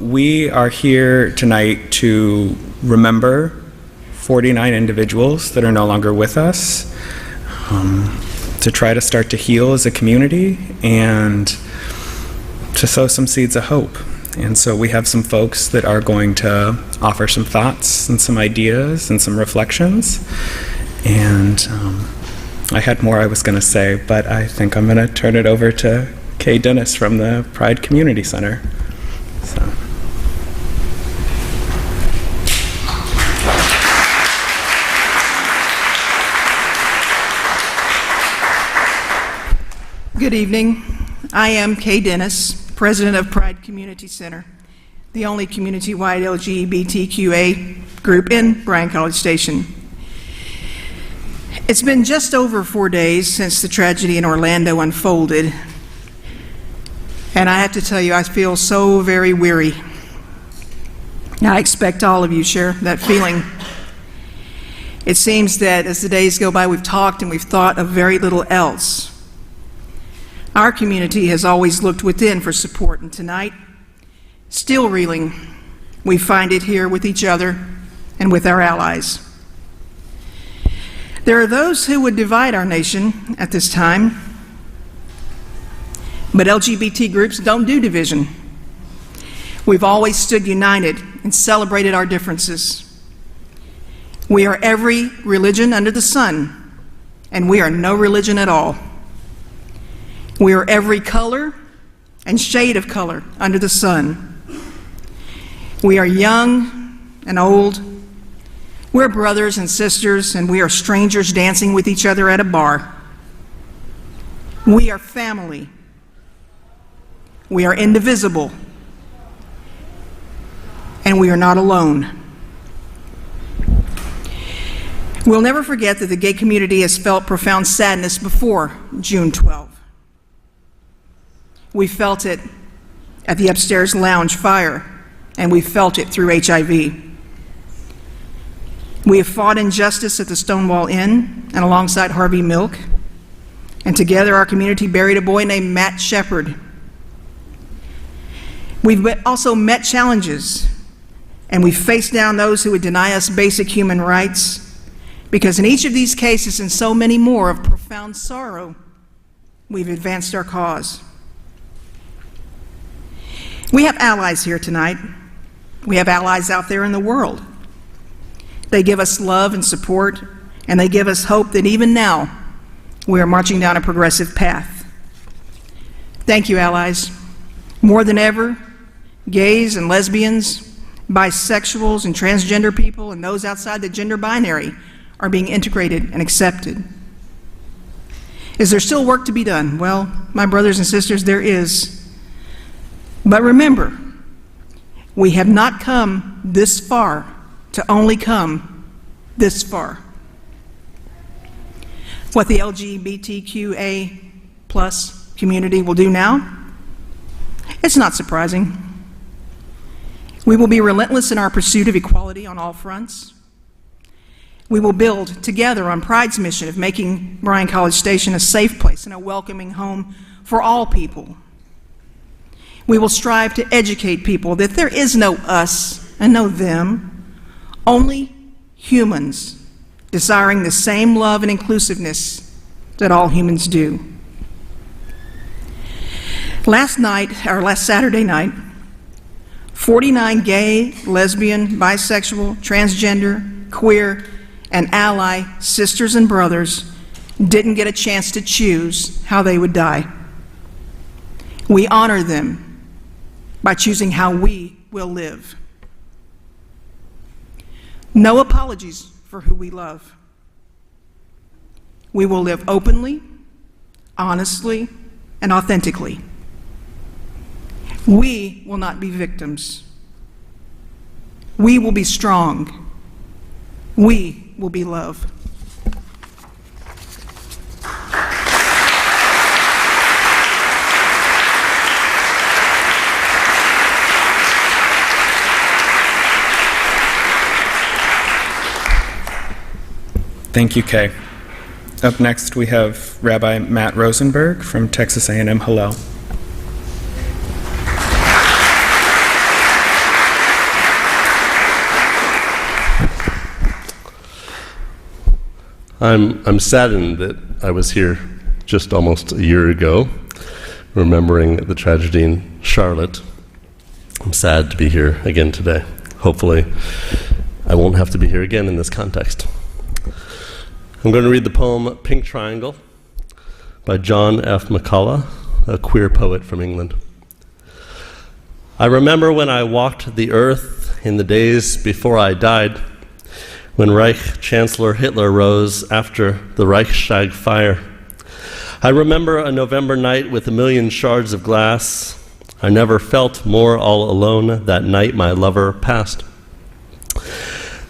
we are here tonight to remember 49 individuals that are no longer with us, to try to start to heal as a community and to sow some seeds of hope. And so we have some folks that are going to offer some thoughts and some ideas and some reflections. And I had more I was going to say, but I think I'm going to turn it over to Kay Dennis from the Pride Community Center. So. Good evening. I am Kay Dennis, President of Pride Community Center, the only community-wide LGBTQA group in Bryan College Station. It's been just over 4 days since the tragedy in Orlando unfolded, and I have to tell you, I feel so very weary. Now, I expect all of you share that feeling. It seems that as the days go by, we've talked and we've thought of very little else. Our community has always looked within for support, and tonight, still reeling, we find it here with each other and with our allies. There are those who would divide our nation at this time, but LGBT groups don't do division. We've always stood united and celebrated our differences. We are every religion under the sun, and we are no religion at all. We are every color and shade of color under the sun. We are young and old. We're brothers and sisters, and we are strangers dancing with each other at a bar. We are family. We are indivisible. And we are not alone. We'll never forget that the gay community has felt profound sadness before June 12. We felt it at the upstairs lounge fire, and we felt it through HIV. We have fought injustice at the Stonewall Inn and alongside Harvey Milk, and together our community buried a boy named Matt Shepard. We've also met challenges, and we faced down those who would deny us basic human rights, because in each of these cases and so many more of profound sorrow, we've advanced our cause. We have allies here tonight. We have allies out there in the world. They give us love and support, and they give us hope that even now we are marching down a progressive path. Thank you, allies. More than ever, gays and lesbians, bisexuals and transgender people, and those outside the gender binary are being integrated and accepted. Is there still work to be done? Well, my brothers and sisters, there is. But remember, we have not come this far to only come this far. What the LGBTQA plus community will do now, it's not surprising. We will be relentless in our pursuit of equality on all fronts. We will build together on Pride's mission of making Bryan College Station a safe place and a welcoming home for all people. We will strive to educate people that there is no us and no them, only humans desiring the same love and inclusiveness that all humans do. Last Saturday night, 49 gay, lesbian, bisexual, transgender, queer, and ally sisters and brothers didn't get a chance to choose how they would die. We honor them by choosing how we will live. No apologies for who we love. We will live openly, honestly, and authentically. We will not be victims. We will be strong. We will be love. Thank you, Kay. Up next, we have Rabbi Matt Rosenberg from Texas A&M Hillel. I'm saddened that I was here just almost a year ago, remembering the tragedy in Charlotte. I'm sad to be here again today. Hopefully, I won't have to be here again in this context. I'm going to read the poem Pink Triangle by John F. McCullough, a queer poet from England. I remember when I walked the earth in the days before I died, when Reich Chancellor Hitler rose after the Reichstag fire. I remember a November night with a million shards of glass. I never felt more all alone that night my lover passed.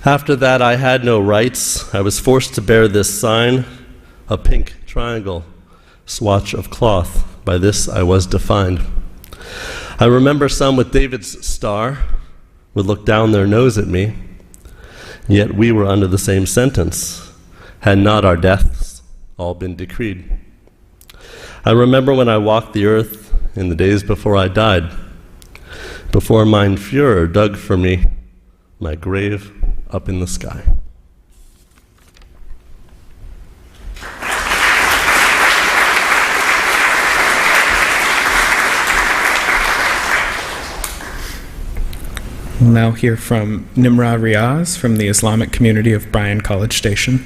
After that, I had no rights. I was forced to bear this sign, a pink triangle, swatch of cloth. By this I was defined. I remember some with David's star would look down their nose at me, yet we were under the same sentence, had not our deaths all been decreed. I remember when I walked the earth in the days before I died, before mein Führer dug for me my grave up in the sky. We'll now hear from Nimrah Riaz from the Islamic community of Bryan College Station.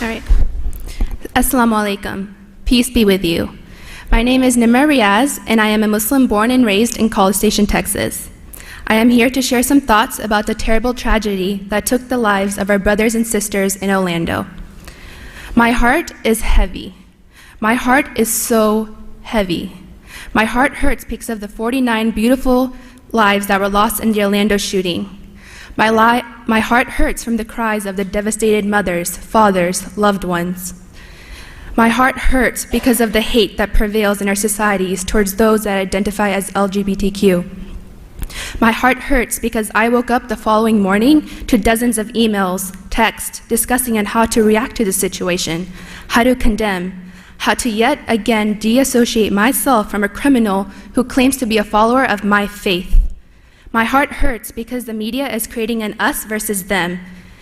All right. Assalamu alaikum. Peace be with you. My name is Nimrah Riaz, and I am a Muslim born and raised in College Station, Texas. I am here to share some thoughts about the terrible tragedy that took the lives of our brothers and sisters in Orlando. My heart is heavy. My heart is so heavy. My heart hurts because of the 49 beautiful lives that were lost in the Orlando shooting. My heart hurts from the cries of the devastated mothers, fathers, loved ones. My heart hurts because of the hate that prevails in our societies towards those that identify as LGBTQ. My heart hurts because I woke up the following morning to dozens of emails, texts, discussing on how to react to the situation, how to condemn, how to yet again deassociate myself from a criminal who claims to be a follower of my faith. My heart hurts because the media is creating an us versus them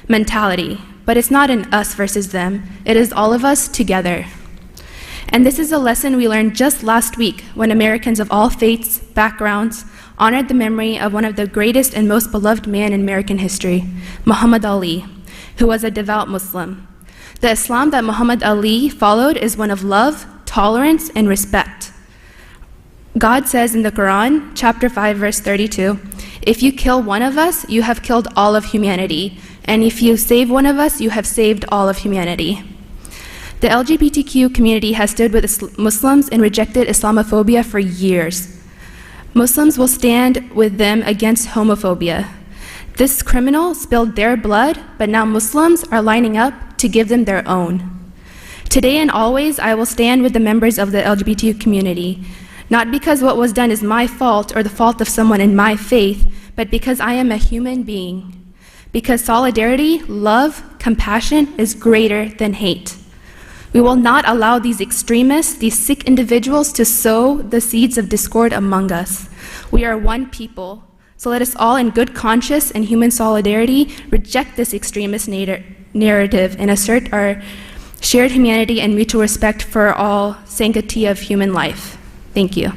mentality, but it's not an us versus them, it is all of us together. And this is a lesson we learned just last week when Americans of all faiths, backgrounds, honored the memory of one of the greatest and most beloved men in American history, Muhammad Ali, who was a devout Muslim. The Islam that Muhammad Ali followed is one of love, tolerance, and respect. God says in the Quran, chapter 5, verse 32, "If you kill one of us, you have killed all of humanity, and if you save one of us, you have saved all of humanity." The LGBTQ community has stood with Muslims and rejected Islamophobia for years. Muslims will stand with them against homophobia. This criminal spilled their blood, but now Muslims are lining up to give them their own. Today and always, I will stand with the members of the LGBTQ community, not because what was done is my fault or the fault of someone in my faith, but because I am a human being. Because solidarity, love, compassion is greater than hate. We will not allow these extremists, these sick individuals, to sow the seeds of discord among us. We are one people, so let us all in good conscience and human solidarity reject this extremist narrative and assert our shared humanity and mutual respect for all sanctity of human life. Thank you.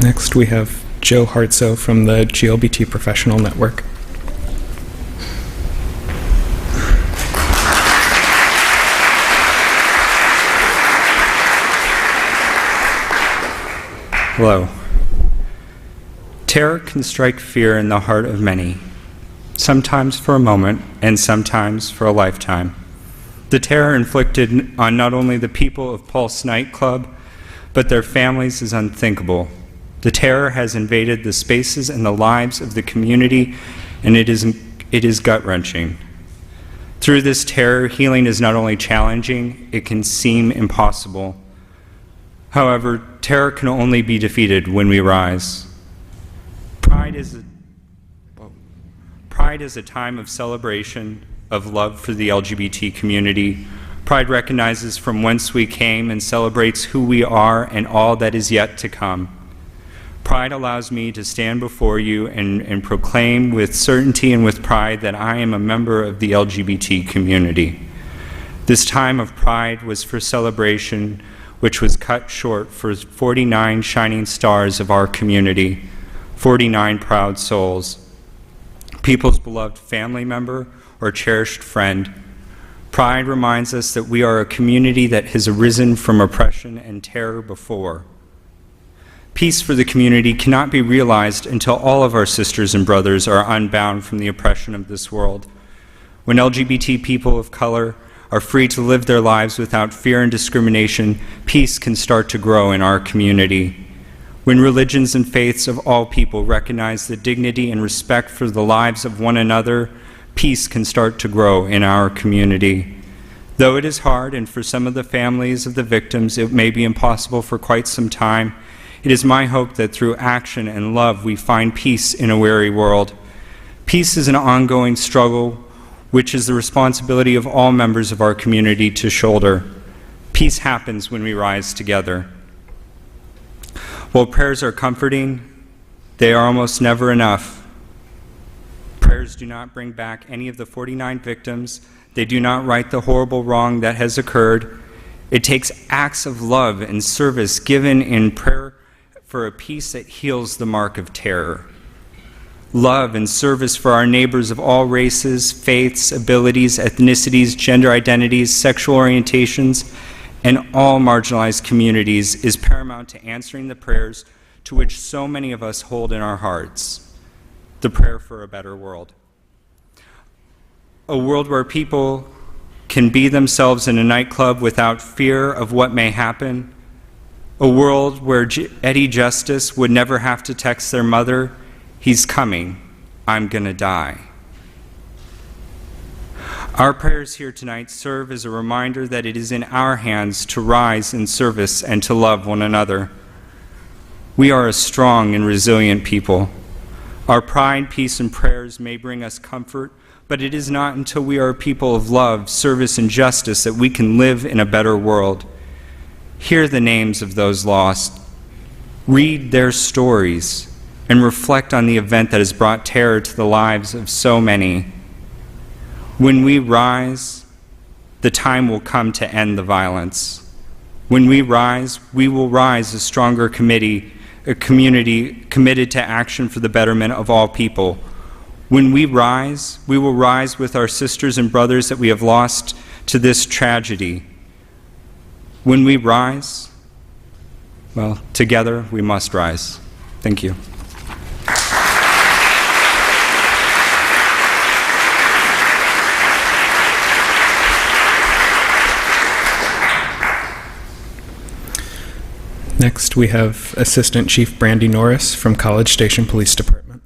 Next, we have Joe Hartsoe from the GLBT Professional Network. Hello. Terror can strike fear in the heart of many, sometimes for a moment and sometimes for a lifetime. The terror inflicted on not only the people of Pulse nightclub, but their families is unthinkable. The terror has invaded the spaces and the lives of the community, and it is gut-wrenching. Through this terror, healing is not only challenging, it can seem impossible. However, terror can only be defeated when we rise. Pride is a time of celebration, of love for the LGBT community. Pride recognizes from whence we came and celebrates who we are and all that is yet to come. Pride allows me to stand before you and proclaim with certainty and with pride that I am a member of the LGBT community. This time of pride was for celebration, which was cut short for 49 shining stars of our community, 49 proud souls, people's beloved family member or cherished friend. Pride reminds us that we are a community that has arisen from oppression and terror before. Peace for the community cannot be realized until all of our sisters and brothers are unbound from the oppression of this world. When LGBT people of color are free to live their lives without fear and discrimination, peace can start to grow in our community. When religions and faiths of all people recognize the dignity and respect for the lives of one another, peace can start to grow in our community. Though it is hard, and for some of the families of the victims it may be impossible for quite some time, it is my hope that through action and love we find peace in a weary world. Peace is an ongoing struggle which is the responsibility of all members of our community to shoulder. Peace happens when we rise together. While prayers are comforting, they are almost never enough. Prayers do not bring back any of the 49 victims. They do not right the horrible wrong that has occurred. It takes acts of love and service given in prayer for a peace that heals the mark of terror. Love and service for our neighbors of all races, faiths, abilities, ethnicities, gender identities, sexual orientations, and all marginalized communities is paramount to answering the prayers to which so many of us hold in our hearts, the prayer for a better world. A world where people can be themselves in a nightclub without fear of what may happen. A world where Eddie Justice would never have to text their mother, "He's coming, I'm gonna die." Our prayers here tonight serve as a reminder that it is in our hands to rise in service and to love one another. We are a strong and resilient people. Our pride, peace, and prayers may bring us comfort, but it is not until we are a people of love, service, and justice that we can live in a better world. Hear the names of those lost. Read their stories and reflect on the event that has brought terror to the lives of so many. When we rise, the time will come to end the violence. When we rise, we will rise a stronger community committed to action for the betterment of all people. When we rise, we will rise with our sisters and brothers that we have lost to this tragedy. When we rise, well, together we must rise. Thank you. Next, we have Assistant Chief Brandy Norris from College Station Police Department.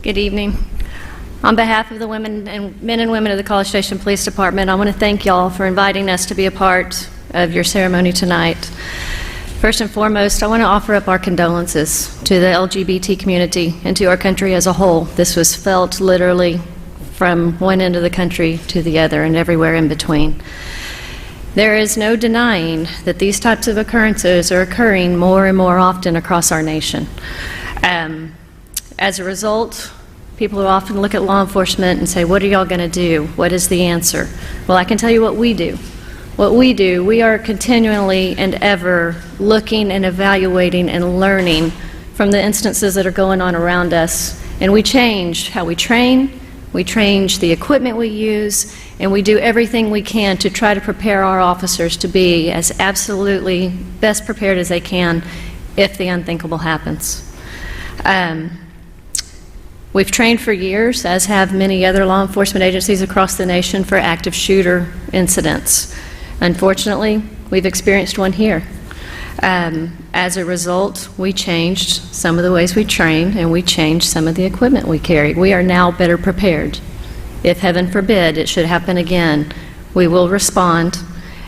Good evening. On behalf of the men and women of the College Station Police Department, I want to thank y'all for inviting us to be a part of your ceremony tonight. First and foremost, I want to offer up our condolences to the LGBT community and to our country as a whole. This was felt literally from one end of the country to the other and everywhere in between. There is no denying that these types of occurrences are occurring more and more often across our nation. As a result, people often look at law enforcement and say, what are y'all going to do? What is the answer? Well, I can tell you what we do. What we do, we are continually and ever looking and evaluating and learning from the instances that are going on around us. And we change how we train, we change the equipment we use, and we do everything we can to try to prepare our officers to be as absolutely best prepared as they can if the unthinkable happens. We've trained for years, as have many other law enforcement agencies across the nation, for active shooter incidents. Unfortunately, we've experienced one here. As a result, we changed some of the ways we train, and we changed some of the equipment we carry. We are now better prepared. If, heaven forbid, it should happen again, we will respond,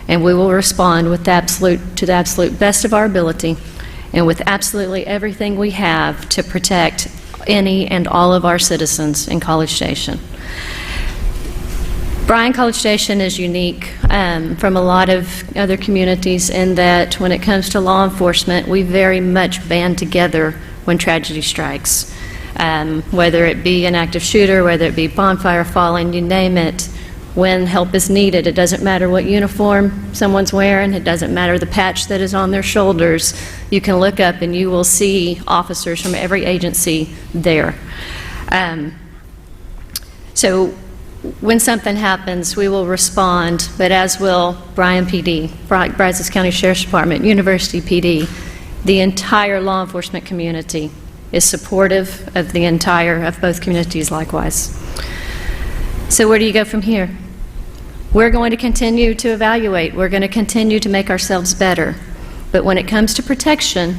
and we will respond with to the absolute best of our ability and with absolutely everything we have to protect any and all of our citizens in College Station. Bryan College Station is unique from a lot of other communities in that when it comes to law enforcement, we very much band together when tragedy strikes. Whether it be an active shooter, whether it be bonfire falling, you name it, when help is needed. It doesn't matter what uniform someone's wearing, it doesn't matter the patch that is on their shoulders. You can look up and you will see officers from every agency there. So when something happens, we will respond, but as will Bryan PD, Brazos County Sheriff's Department, University PD. The entire law enforcement community is supportive of of both communities likewise. So where do you go from here? We're going to continue to evaluate. We're going to continue to make ourselves better. But when it comes to protection,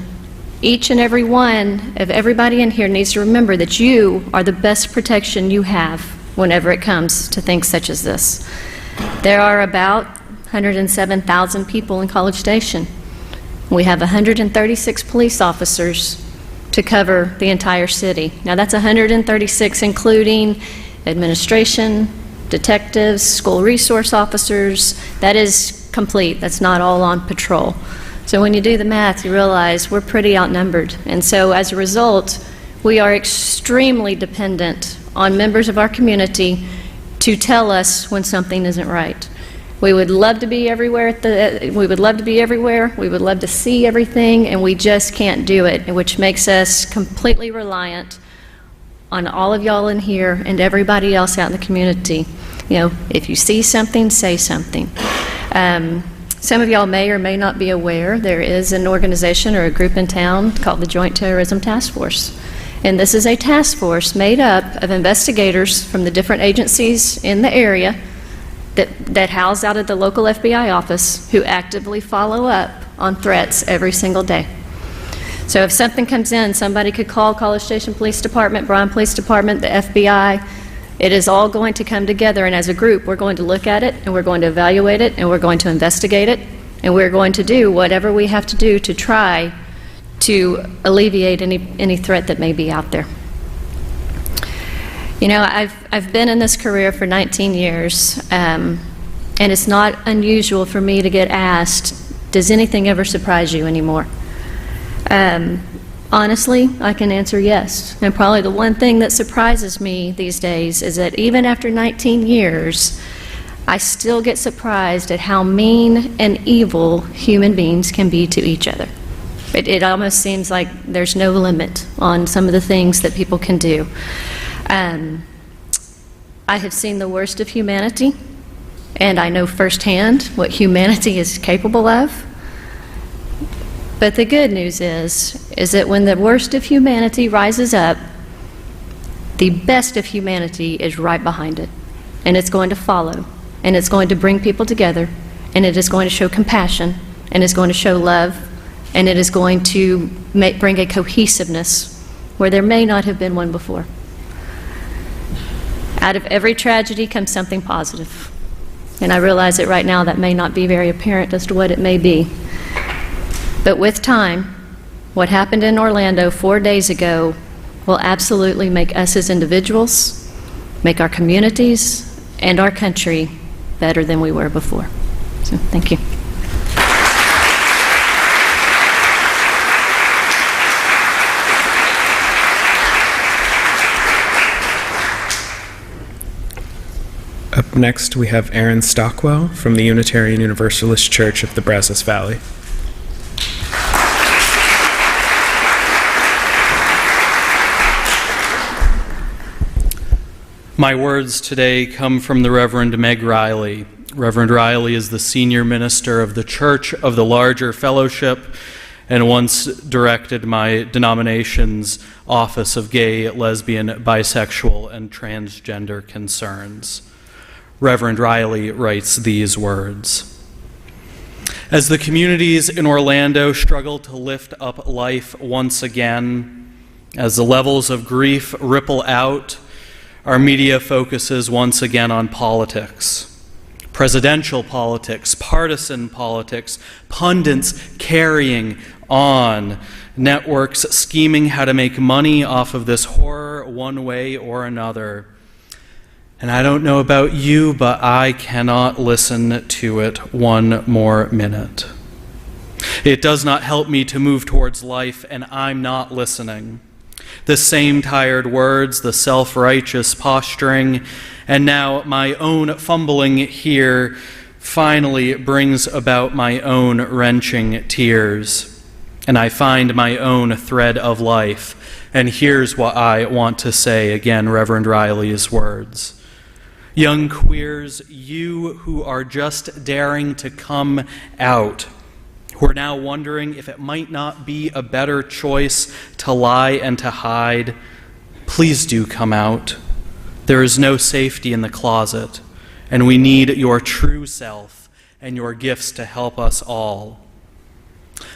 each and every one of everybody in here needs to remember that you are the best protection you have whenever it comes to things such as this. There are about 107,000 people in College Station. We have 136 police officers to cover the entire city. Now that's 136 including administration, detectives, school resource officers. That is complete. That's not all on patrol. So when you do the math, you realize we're pretty outnumbered. And so as a result, we are extremely dependent on members of our community to tell us when something isn't right. We would love to be everywhere. We would love to see everything, and we just can't do it, which makes us completely reliant on all of y'all in here and everybody else out in the community. You know, if you see something, say something. Some of y'all may or may not be aware there is an organization or a group in town called the Joint Terrorism Task Force. And this is a task force made up of investigators from the different agencies in the area that house out at the local FBI office who actively follow up on threats every single day. So if something comes in, somebody could call College Station Police Department, Bryan Police Department, the FBI. It is all going to come together, and as a group, we're going to look at it, and we're going to evaluate it, and we're going to investigate it, and we're going to do whatever we have to do to try to alleviate any threat that may be out there. You know, I've been in this career for 19 years, and it's not unusual for me to get asked, does anything ever surprise you anymore? Honestly, I can answer yes. And probably the one thing that surprises me these days is that even after 19 years, I still get surprised at how mean and evil human beings can be to each other. It almost seems like there's no limit on some of the things that people can do. I have seen the worst of humanity, and I know firsthand what humanity is capable of. But the good news is that when the worst of humanity rises up, the best of humanity is right behind it. And it's going to follow. And it's going to bring people together. And it is going to show compassion. And it's going to show love. And it is going to bring a cohesiveness where there may not have been one before. Out of every tragedy comes something positive. And I realize that right now that may not be very apparent as to what it may be. But with time, what happened in Orlando 4 days ago will absolutely make us as individuals, make our communities, and our country better than we were before. So, thank you. Up next, we have Aaron Stockwell from the Unitarian Universalist Church of the Brazos Valley. My words today come from the Reverend Meg Riley. Reverend Riley is the senior minister of the Church of the Larger Fellowship and once directed my denomination's Office of Gay, Lesbian, Bisexual, and Transgender Concerns. Reverend Riley writes these words. As the communities in Orlando struggle to lift up life once again, as the levels of grief ripple out, our media focuses once again on politics. Presidential politics, partisan politics, pundits carrying on, networks scheming how to make money off of this horror one way or another. And I don't know about you, but I cannot listen to it one more minute. It does not help me to move towards life, and I'm not listening. The same tired words, the self-righteous posturing, and now my own fumbling here finally brings about my own wrenching tears. And I find my own thread of life. And here's what I want to say again, Reverend Riley's words. Young queers, you who are just daring to come out, who are now wondering if it might not be a better choice to lie and to hide, please do come out. There is no safety in the closet, and we need your true self and your gifts to help us all.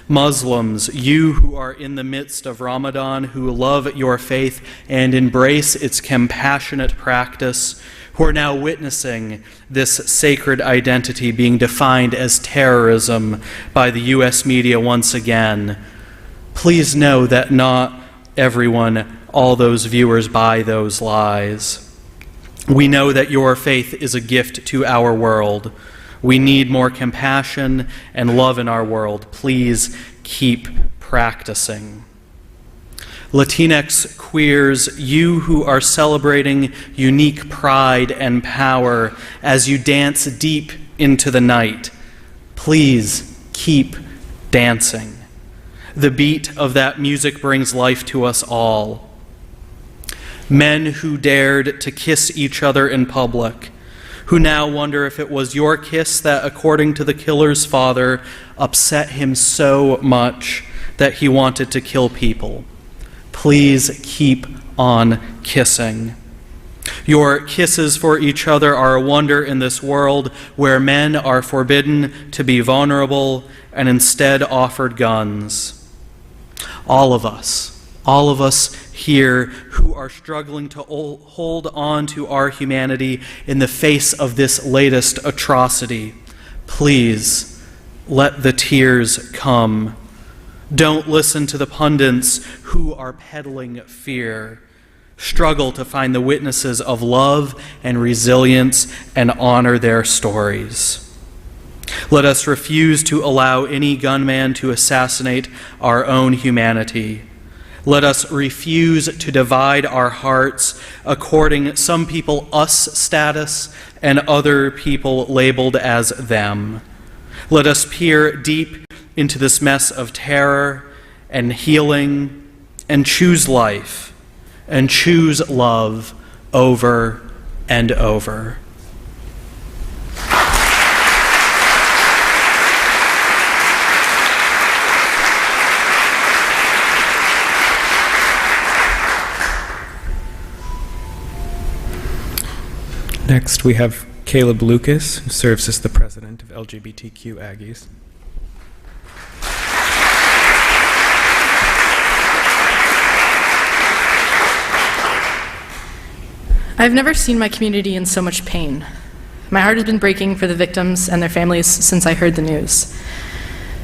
Muslims, you who are in the midst of Ramadan, who love your faith and embrace its compassionate practice, who are now witnessing this sacred identity being defined as terrorism by the U.S. media once again, please know that not everyone, all those viewers, buy those lies. We know that your faith is a gift to our world. We need more compassion and love in our world. Please keep practicing. Latinx queers, you who are celebrating unique pride and power as you dance deep into the night, please keep dancing. The beat of that music brings life to us all. Men who dared to kiss each other in public, who now wonder if it was your kiss that, according to the killer's father, upset him so much that he wanted to kill people. Please keep on kissing. Your kisses for each other are a wonder in this world where men are forbidden to be vulnerable and instead offered guns. All of us here who are struggling to hold on to our humanity in the face of this latest atrocity, please let the tears come. Don't listen to the pundits who are peddling fear. Struggle to find the witnesses of love and resilience and honor their stories. Let us refuse to allow any gunman to assassinate our own humanity. Let us refuse to divide our hearts according some people us status and other people labeled as them. Let us peer deep into this mess of terror and healing and choose life and choose love over and over. Next, we have Caleb Lucas, who serves as the president of LGBTQ Aggies. I've never seen my community in so much pain. My heart has been breaking for the victims and their families since I heard the news.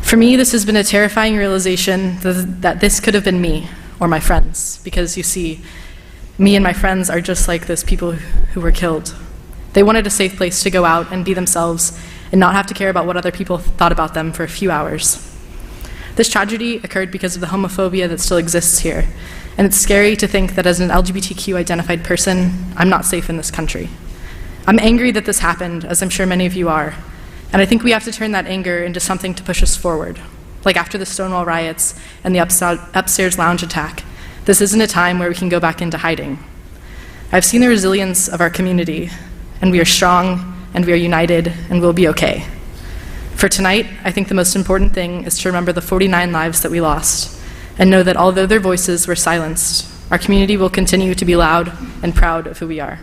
For me, this has been a terrifying realization that this could have been me or my friends, because you see, me and my friends are just like those people who were killed. They wanted a safe place to go out and be themselves and not have to care about what other people thought about them for a few hours. This tragedy occurred because of the homophobia that still exists here, and it's scary to think that as an LGBTQ-identified person, I'm not safe in this country. I'm angry that this happened, as I'm sure many of you are, and I think we have to turn that anger into something to push us forward. Like after the Stonewall riots and the upstairs lounge attack, this isn't a time where we can go back into hiding. I've seen the resilience of our community, and we are strong, and we are united, and we'll be okay. For tonight, I think the most important thing is to remember the 49 lives that we lost, and know that although their voices were silenced, our community will continue to be loud and proud of who we are.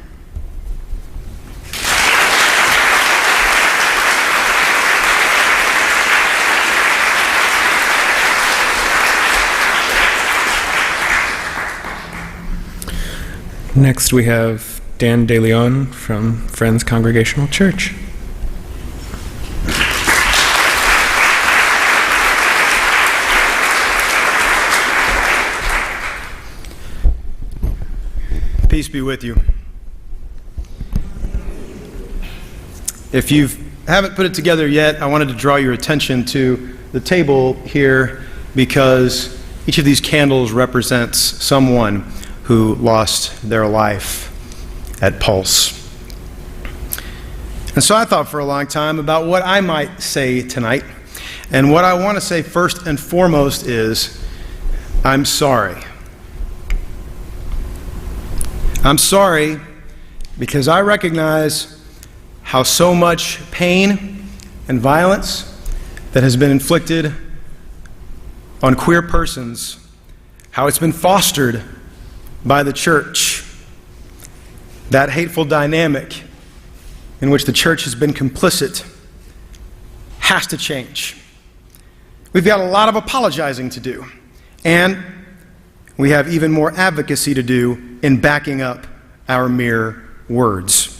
Next, we have Dan De Leon from Friends Congregational Church. Peace be with you. If you haven't put it together yet, I wanted to draw your attention to the table here because each of these candles represents someone who lost their life at Pulse. And so I thought for a long time about what I might say tonight. And what I want to say first and foremost is, I'm sorry. I'm sorry because I recognize how so much pain and violence that has been inflicted on queer persons, how it's been fostered by the church, that hateful dynamic in which the church has been complicit has to change. We've got a lot of apologizing to do, and we have even more advocacy to do in backing up our mere words.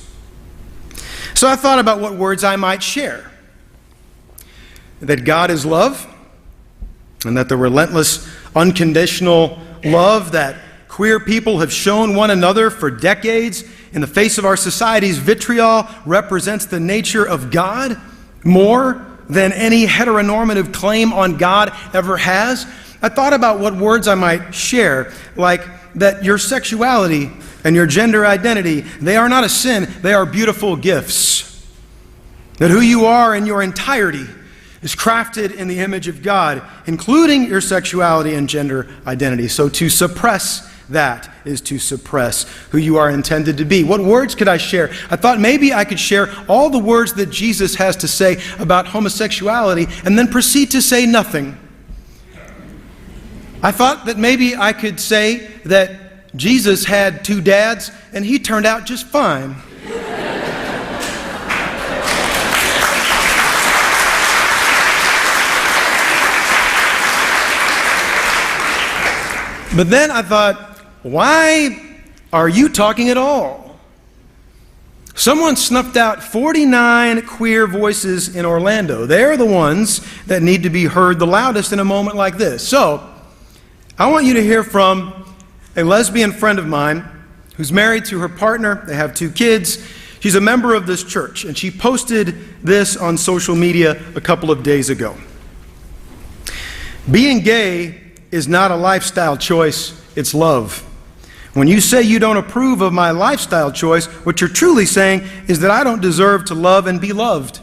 So I thought about what words I might share. That God is love, and that the relentless, unconditional love that queer people have shown one another for decades in the face of our society's vitriol represents the nature of God more than any heteronormative claim on God ever has. I thought about what words I might share, like that your sexuality and your gender identity, they are not a sin, they are beautiful gifts. That who you are in your entirety is crafted in the image of God, including your sexuality and gender identity. So to suppress that is to suppress who you are intended to be. What words could I share? I thought maybe I could share all the words that Jesus has to say about homosexuality and then proceed to say nothing. I thought that maybe I could say that Jesus had two dads and he turned out just fine. But then I thought, why are you talking at all? Someone snuffed out 49 queer voices in Orlando. They're the ones that need to be heard the loudest in a moment like this. So, I want you to hear from a lesbian friend of mine who's married to her partner. They have 2 kids. She's a member of this church, and she posted this on social media a couple of days ago. Being gay is not a lifestyle choice, it's love. When you say you don't approve of my lifestyle choice, what you're truly saying is that I don't deserve to love and be loved.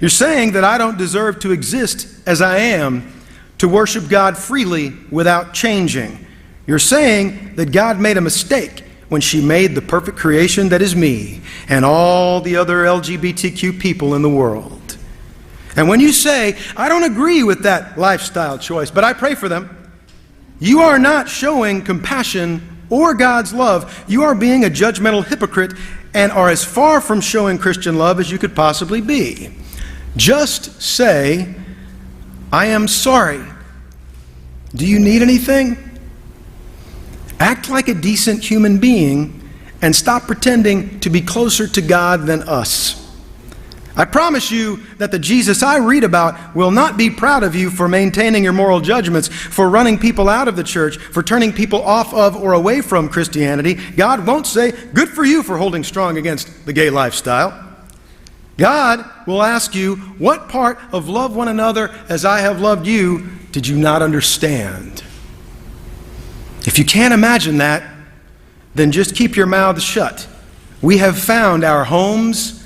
You're saying that I don't deserve to exist as I am, to worship God freely without changing. You're saying that God made a mistake when she made the perfect creation that is me and all the other LGBTQ people in the world. And when you say, I don't agree with that lifestyle choice, but I pray for them, you are not showing compassion or God's love. You are being a judgmental hypocrite and are as far from showing Christian love as you could possibly be. Just say, I am sorry. Do you need anything? Act like a decent human being and stop pretending to be closer to God than us. I promise you that the Jesus I read about will not be proud of you for maintaining your moral judgments, for running people out of the church, for turning people off of or away from Christianity. God won't say, good for you for holding strong against the gay lifestyle. God will ask you, what part of love one another as I have loved you did you not understand? If you can't imagine that, then just keep your mouths shut. We have found our homes,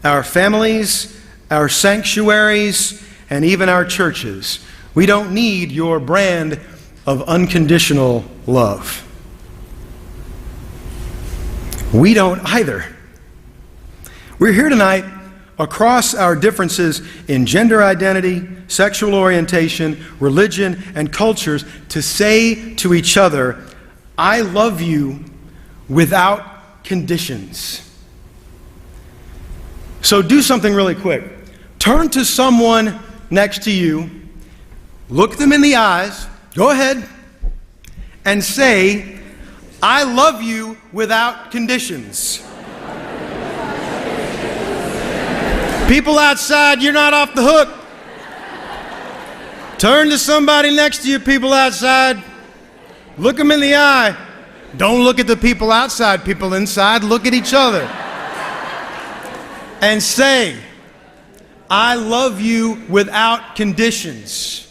our families, our sanctuaries, and even our churches. We don't need your brand of unconditional love. We don't either. We're here tonight across our differences in gender identity, sexual orientation, religion, and cultures to say to each other, I love you without conditions. So do something really quick. Turn to someone next to you, look them in the eyes, go ahead, and say, I love you without conditions. People outside, you're not off the hook. Turn to somebody next to you, people outside. Look them in the eye. Don't look at the people outside, people inside. Look at each other. And say, I love you without conditions.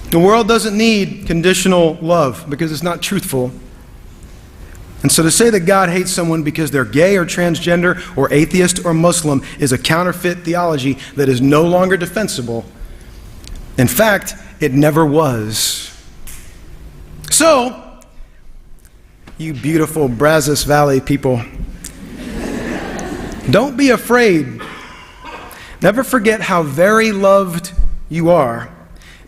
The world doesn't need conditional love because it's not truthful. And so to say that God hates someone because they're gay or transgender or atheist or Muslim is a counterfeit theology that is no longer defensible. In fact, it never was. So, you beautiful Brazos Valley people, don't be afraid. Never forget how very loved you are,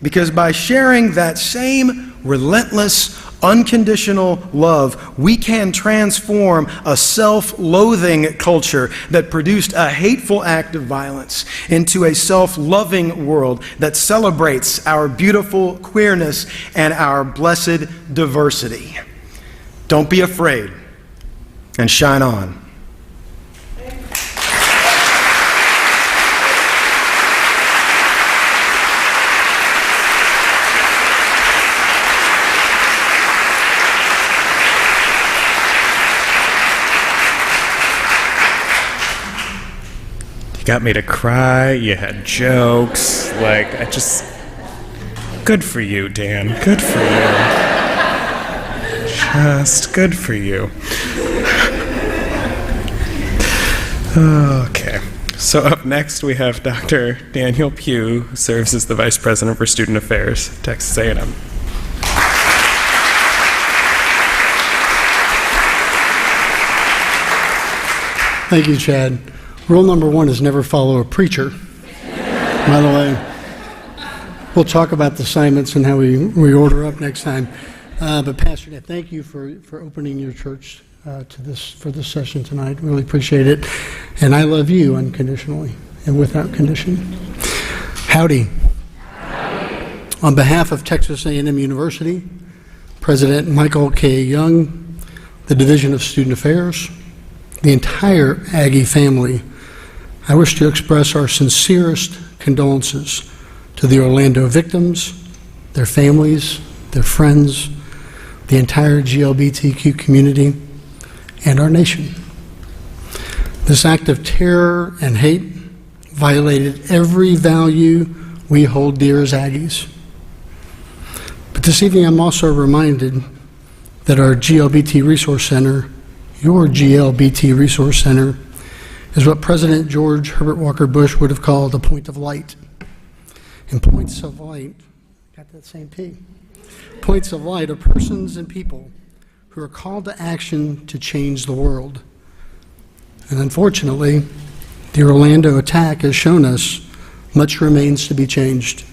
because by sharing that same relentless, unconditional love, we can transform a self-loathing culture that produced a hateful act of violence into a self-loving world that celebrates our beautiful queerness and our blessed diversity. Don't be afraid, and shine on. Got me to cry, you had jokes, good for you, Dan, good for you. Just good for you. Okay, so up next we have Dr. Daniel Pugh, who serves as the Vice President for Student Affairs, Texas A&M. Thank you, Chad. Rule number 1 is never follow a preacher. By the way, we'll talk about the assignments and how we order up next time. But Pastor, thank you for opening your church for this session tonight. Really appreciate it. And I love you unconditionally and without condition. Howdy. On behalf of Texas A&M University, President Michael K. Young, the Division of Student Affairs, the entire Aggie family, I wish to express our sincerest condolences to the Orlando victims, their families, their friends, the entire GLBTQ community, and our nation. This act of terror and hate violated every value we hold dear as Aggies. But this evening I'm also reminded that our GLBT Resource Center, your GLBT Resource Center, is what President George Herbert Walker Bush would have called a point of light. And points of light, got that same P. Points of light are persons and people who are called to action to change the world. And unfortunately, the Orlando attack has shown us much remains to be changed.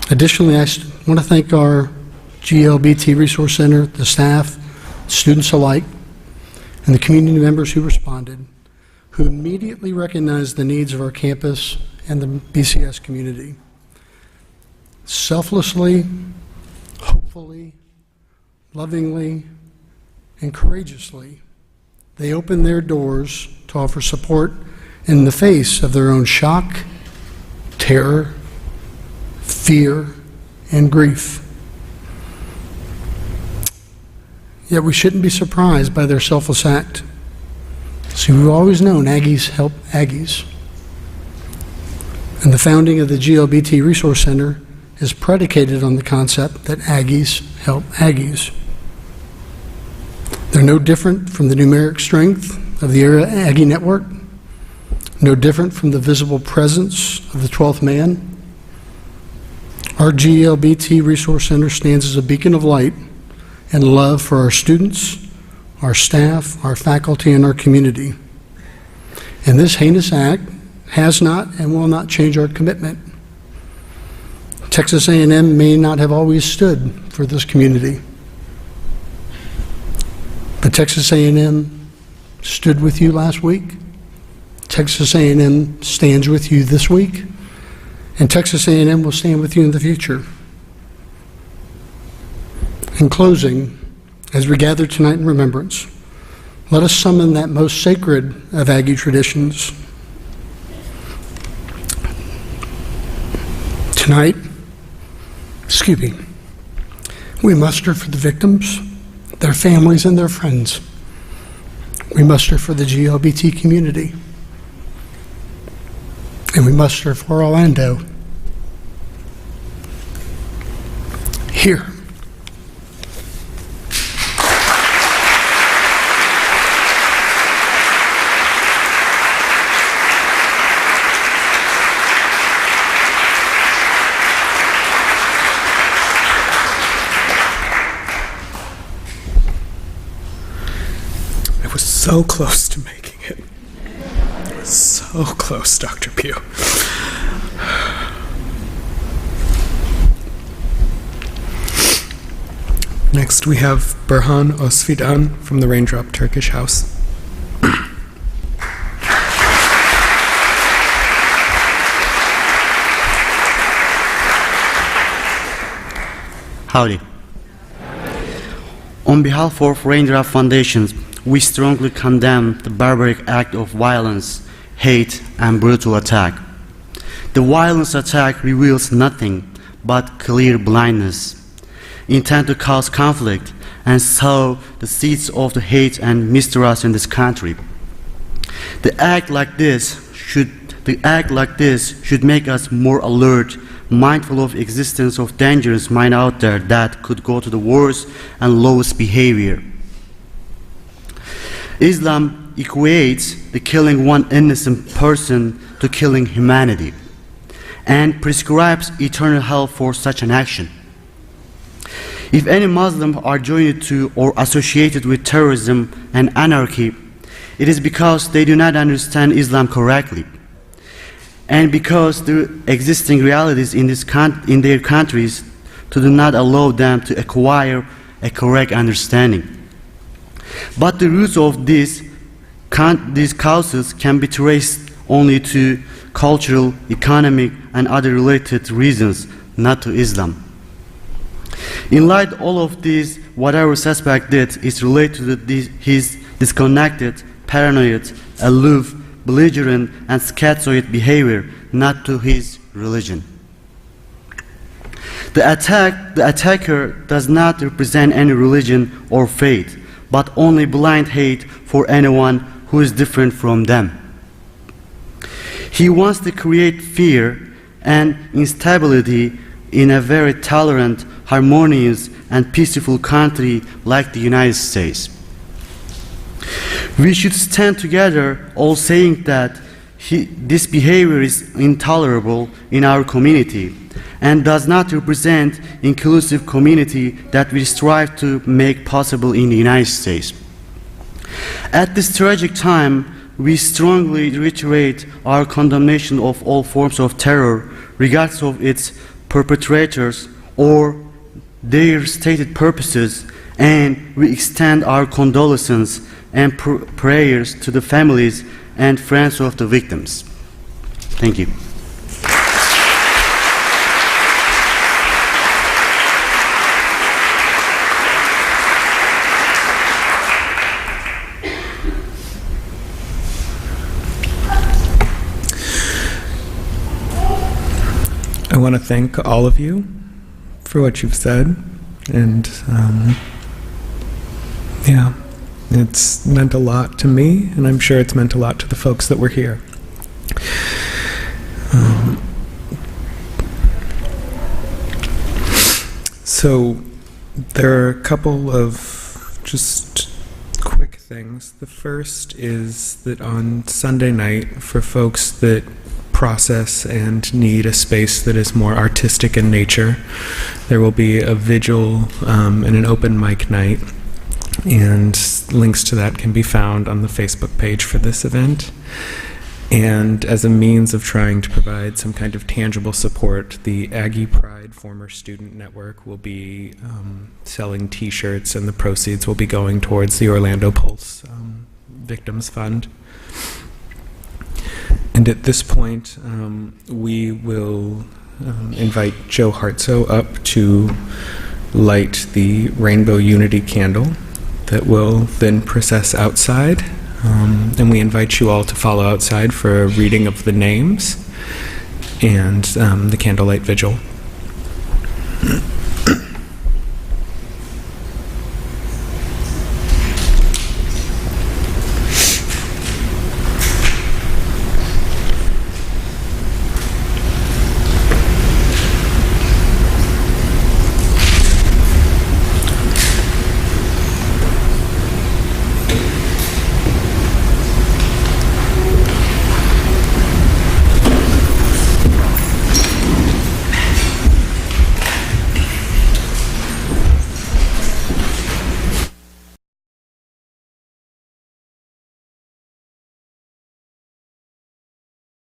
Additionally, I want to thank our GLBT Resource Center, the staff, students alike, and the community members who responded, who immediately recognized the needs of our campus and the BCS community. Selflessly, hopefully, lovingly, and courageously, they opened their doors to offer support in the face of their own shock, terror, fear, and grief. Yet we shouldn't be surprised by their selfless act. See, we've always known Aggies help Aggies. And the founding of the GLBT Resource Center is predicated on the concept that Aggies help Aggies. They're no different from the numeric strength of the Aggie Network, no different from the visible presence of the 12th man. Our GLBT Resource Center stands as a beacon of light and love for our students, our staff, our faculty, and our community. And this heinous act has not and will not change our commitment. Texas A&M may not have always stood for this community, but Texas A&M stood with you last week. Texas A&M stands with you this week, and Texas A&M will stand with you in the future. In closing, as we gather tonight in remembrance, let us summon that most sacred of Aggie traditions. Tonight, we muster for the victims, their families, and their friends. We muster for the GLBT community. And we muster for Orlando. Here. So close to making it. So close, Dr. Pugh. Next, we have Burhan Ozfidan from the Raindrop Turkish House. Howdy. On behalf of Raindrop Foundations, we strongly condemn the barbaric act of violence, hate, and brutal attack. The violence attack reveals nothing but clear blindness, intent to cause conflict and sow the seeds of the hate and mistrust in this country. The act like this should make us more alert, mindful of existence of dangerous minds out there that could go to the worst and lowest behavior. Islam equates the killing one innocent person to killing humanity and prescribes eternal hell for such an action. If any Muslims are joined to or associated with terrorism and anarchy, it is because they do not understand Islam correctly, and because the existing realities in their countries do not allow them to acquire a correct understanding. But the roots of these causes can be traced only to cultural, economic, and other related reasons, not to Islam. In light of all of these, whatever suspect did is related to his disconnected, paranoid, aloof, belligerent, and schizoid behavior, not to his religion. The attacker does not represent any religion or faith, but only blind hate for anyone who is different from them. He wants to create fear and instability in a very tolerant, harmonious, and peaceful country like the United States. We should stand together all saying that this behavior is intolerable in our community and does not represent inclusive community that we strive to make possible in the United States. At this tragic time, we strongly reiterate our condemnation of all forms of terror, regardless of its perpetrators or their stated purposes, and we extend our condolences and prayers to the families and friends of the victims. Thank you. I want to thank all of you for what you've said, and yeah, it's meant a lot to me, and I'm sure it's meant a lot to the folks that were here. So there are a couple of just quick things. The first is that on Sunday night, for folks that process and need a space that is more artistic in nature, there will be a vigil and an open mic night, and links to that can be found on the Facebook page for this event. And as a means of trying to provide some kind of tangible support, the Aggie Pride Former Student Network will be selling t-shirts, and the proceeds will be going towards the Orlando Pulse Victims Fund. And at this point, we will invite Joe Hartsoe up to light the rainbow unity candle that will then process outside. And we invite you all to follow outside for a reading of the names and the candlelight vigil.